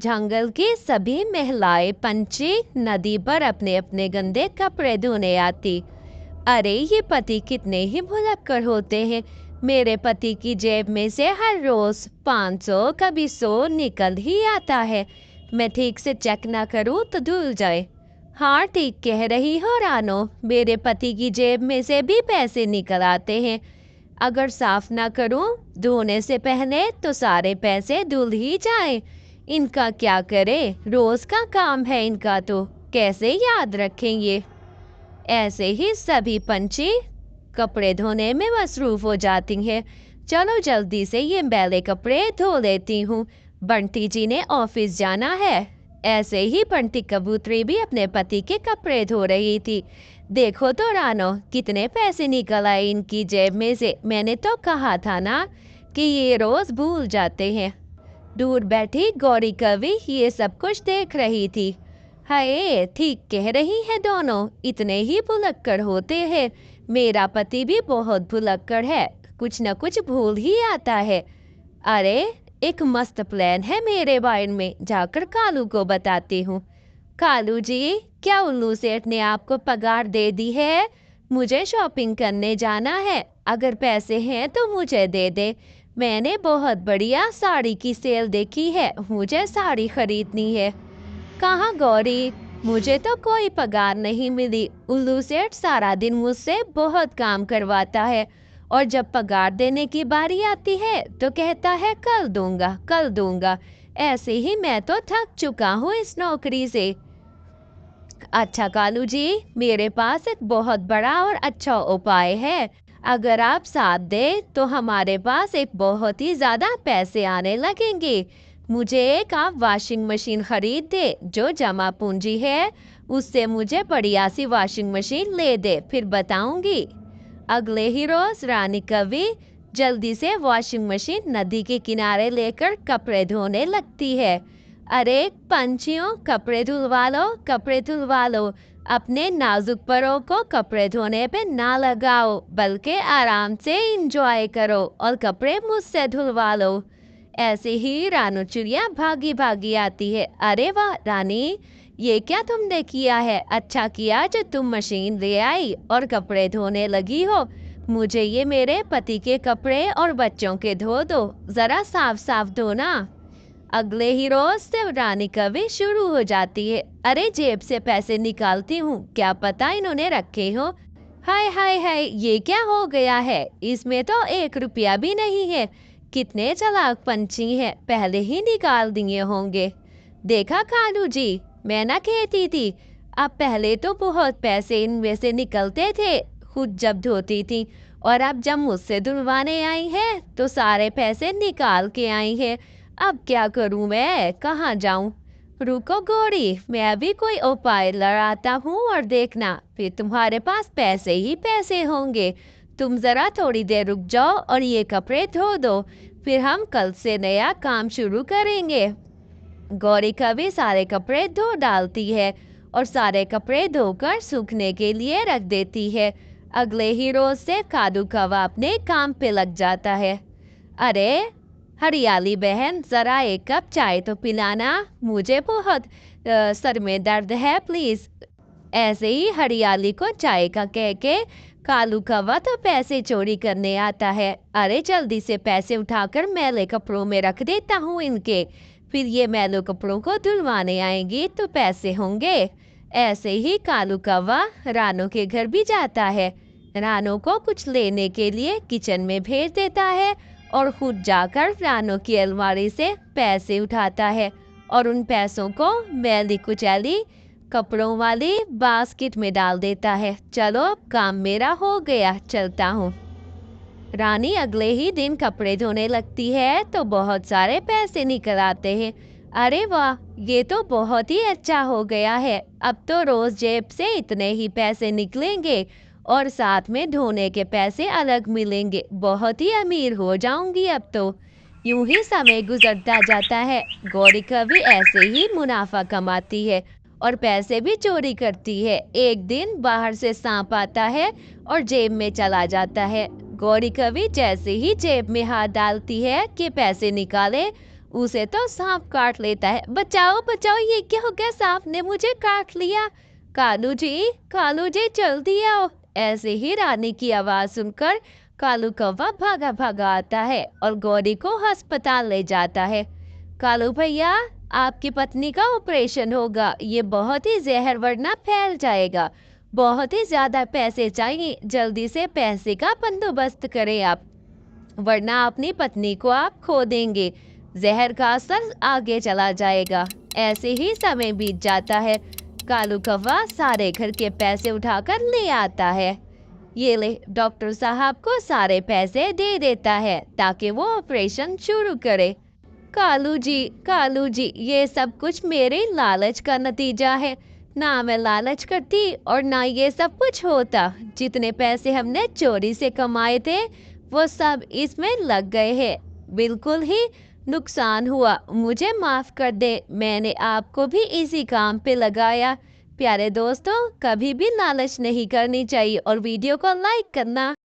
जंगल की सभी महिलाएं पंछी नदी पर अपने अपने गंदे कपड़े धोने आती। अरे ये पति कितने ही भुलक्कड़ होते हैं। मेरे पति की जेब में से हर रोज 500 कभी 100 निकल ही आता है। मैं ठीक से चेक ना करूं तो धुल जाए। हाँ ठीक कह रही हो रानो, मेरे पति की जेब में से भी पैसे निकल आते हैं। अगर साफ ना करूं धोने से पहले तो सारे पैसे धुल ही जाए। इनका क्या करे, रोज का काम है इनका, तो कैसे याद रखेंगे। ऐसे ही सभी पंछी कपड़े धोने में मसरूफ हो जाती हैं। चलो जल्दी से ये मैले कपड़े धो लेती हूँ, बंटी जी ने ऑफिस जाना है। ऐसे ही बंटी कबूतरी भी अपने पति के कपड़े धो रही थी। देखो तो रानो, कितने पैसे निकल आए इनकी जेब में से। मैंने तो कहा था ना कि ये रोज भूल जाते हैं। दूर बैठी गौरी कवि ये सब कुछ देख रही थी। हाय ठीक कह रही है दोनों, इतने ही भुलक्कड़ होते हैं। मेरा पति भी बहुत भुलक्कड़ है, कुछ न कुछ भूल ही आता है। अरे एक मस्त प्लान है मेरे माइंड में, जाकर कालू को बताती हूँ। कालू जी, क्या उल्लू सेठ ने आपको पगार दे दी है? मुझे शॉपिंग करने जाना है, अगर पैसे हैं तो मुझे दे दे। मैंने बहुत बढ़िया साड़ी की सेल देखी है, मुझे साड़ी खरीदनी है। कहाँ गौरी, मुझे तो कोई पगार नहीं मिली। उल्लू सेठ सारा दिन मुझसे बहुत काम करवाता है और जब पगार देने की बारी आती है तो कहता है कल दूंगा कल दूंगा। ऐसे ही मैं तो थक चुका हूँ इस नौकरी से। अच्छा कालू जी, मेरे पास एक बहुत बड़ा और अच्छा उपाय है। अगर आप साथ दे तो हमारे पास एक बहुत ही ज़्यादा पैसे आने लगेंगे। मुझे एक आप वॉशिंग मशीन खरीद दे, जो जमा पूंजी है उससे मुझे बढ़िया सी वॉशिंग मशीन ले दे, फिर बताऊंगी। अगले ही रोज रानी कवि जल्दी से वॉशिंग मशीन नदी के किनारे लेकर कपड़े धोने लगती है। अरे पंछियों, कपड़े धुलवा लो कपड़े धुलवा लो। अपने नाजुक परों को कपड़े धोने पे ना लगाओ, बल्कि आराम से इंजॉय करो और कपड़े मुझसे धुलवा लो। ऐसे ही रानू चिड़िया भागी भागी आती है। अरे वाह रानी, ये क्या तुमने किया है, अच्छा किया जो तुम मशीन ले आई और कपड़े धोने लगी हो। मुझे ये मेरे पति के कपड़े और बच्चों के धो दो, जरा साफ साफ धोना। अगले ही रोज से रानी कवि शुरू हो जाती है। अरे जेब से पैसे निकालती हूँ, क्या पता इन्होंने रखे हो। हाय हाय हाय, ये क्या हो गया है, इसमें तो 1 रुपया भी नहीं है। कितने चालाक पंछी हैं, पहले ही निकाल दिए होंगे। देखा कालू जी, मैं ना कहती थी। अब पहले तो बहुत पैसे इनमें से निकलते थे खुद जब धोती थी, और अब जब मुझसे धुलवाने आई है तो सारे पैसे निकाल के आई है। अब क्या करूं मैं, कहाँ जाऊं। रुको गौरी, मैं अभी कोई उपाय लड़ाता हूँ और देखना फिर तुम्हारे पास पैसे ही पैसे होंगे। तुम जरा थोड़ी देर रुक जाओ और ये कपड़े धो दो, फिर हम कल से नया काम शुरू करेंगे। गौरी कवि सारे कपड़े धो डालती है और सारे कपड़े धोकर सूखने के लिए रख देती है। अगले ही रोज से कादू कौवा अपने काम पे लग जाता है। अरे हरियाली बहन, जरा एक कप चाय तो पिलाना, मुझे बहुत सर में दर्द है प्लीज। ऐसे ही हरियाली को चाय का कह के कालू कौवा तो पैसे चोरी करने आता है। अरे जल्दी से पैसे उठाकर मैले कपड़ों में रख देता हूँ इनके, फिर ये मैले कपड़ों को धुलवाने आएंगी तो पैसे होंगे। ऐसे ही कालू कौवा रानू के घर भी जाता है। रानू को कुछ लेने के लिए किचन में भेज देता है और खुद जाकर रानू की अलमारी से पैसे उठाता है और उन पैसों को मैली कुचैली कपड़ों वाली बास्केट में डाल देता है। चलो अब काम मेरा हो गया, चलता हूँ। रानी अगले ही दिन कपड़े धोने लगती है तो बहुत सारे पैसे निकल आते हैं। अरे वाह, ये तो बहुत ही अच्छा हो गया है। अब तो रोज जेब से इतने ही पैसे निकलेंगे और साथ में धोने के पैसे अलग मिलेंगे। बहुत ही अमीर हो जाऊंगी अब तो। यूं ही समय गुजरता जाता है। गौरी कवि ऐसे ही मुनाफा कमाती है और पैसे भी चोरी करती है। एक दिन बाहर से सांप आता है और जेब में चला जाता है। गौरी कवि जैसे ही जेब में हाथ डालती है कि पैसे निकाले, उसे तो सांप काट लेता है। बचाओ बचाओ, ये क्या हो गया, सांप ने मुझे काट लिया। कालू जी जल्दी आओ। ऐसे ही रानी की आवाज सुनकर कालू कौवा भागा भागा आता है और गौरी को अस्पताल ले जाता है। कालू भैया, आपकी पत्नी का ऑपरेशन होगा, ये बहुत ही जहर वरना फैल जाएगा, बहुत ही ज्यादा पैसे चाहिए, जल्दी से पैसे का बंदोबस्त करें आप, वरना अपनी पत्नी को आप खो देंगे, जहर का असर आगे चला जाएगा। ऐसे ही समय बीत जाता है। कालू कौवा सारे घर के पैसे उठाकर ले आता है। ये ले, डॉक्टर साहब को सारे पैसे दे देता है ताकि वो ऑपरेशन शुरू करे। कालू जी, ये सब कुछ मेरे लालच का नतीजा है। ना मैं लालच करती और ना ये सब कुछ होता। जितने पैसे हमने चोरी से कमाए थे वो सब इसमें लग गए हैं। बिल्कुल ही नुकसान हुआ, मुझे माफ कर दे, मैंने आपको भी इसी काम पे लगाया। प्यारे दोस्तों, कभी भी लालच नहीं करनी चाहिए और वीडियो को लाइक करना